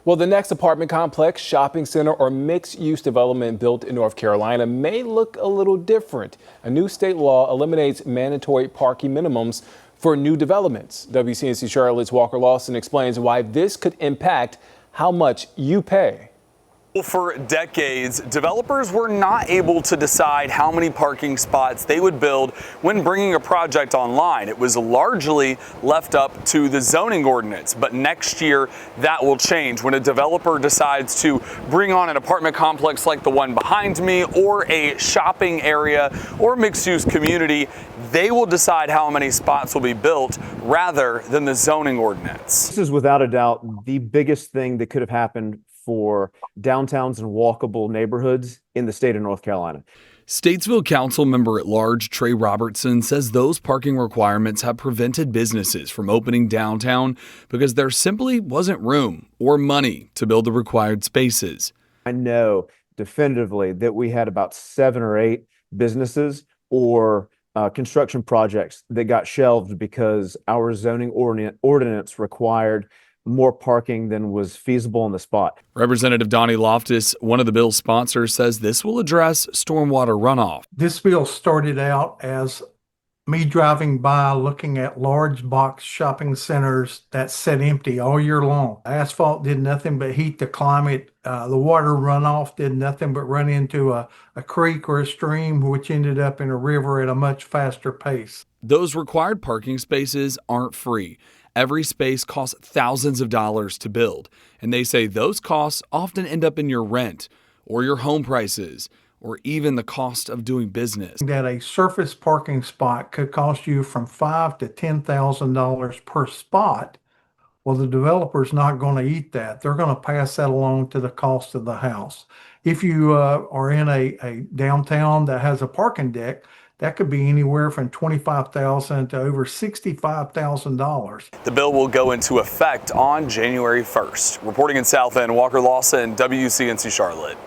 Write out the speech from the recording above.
Well, the next apartment complex, shopping center, or mixed-use development built in North Carolina may look a little different. A new state law eliminates mandatory parking minimums for new developments. WCNC Charlotte's Walker Lawson explains why this could impact how much you pay. Well, for decades, developers were not able to decide how many parking spots they would build when bringing a project online. It was largely left up to the zoning ordinance. But next year, that will change when a developer decides to bring on an apartment complex like the one behind me, or a shopping area or mixed-use community. They will decide how many spots will be built rather than the zoning ordinance. This is without a doubt the biggest thing that could have happened for downtowns and walkable neighborhoods in the state of North Carolina. Statesville Council member at large Trey Robertson says those parking requirements have prevented businesses from opening downtown because there simply wasn't room or money to build the required spaces. I know definitively that we had about 7 or 8 businesses or construction projects that got shelved because our zoning ordinance required more parking than was feasible on the spot. Representative Donnie Loftus, one of the bill's sponsors, says this will address stormwater runoff. This bill started out as me driving by looking at large box shopping centers that sat empty all year long. Asphalt did nothing but heat the climate. The water runoff did nothing but run into a creek or a stream, which ended up in a river at a much faster pace. Those required parking spaces aren't free. Every space costs thousands of dollars to build, and they say those costs often end up in your rent or your home prices or even the cost of doing business. That a surface parking spot could cost you from $5,000 to $10,000 per spot. Well, the developer's not going to eat that. They're going to pass that along to the cost of the house. If you are in a downtown that has a parking deck, that could be anywhere from $25,000 to over $65,000. The bill will go into effect on January 1st. Reporting in South End, Walker Lawson, WCNC Charlotte.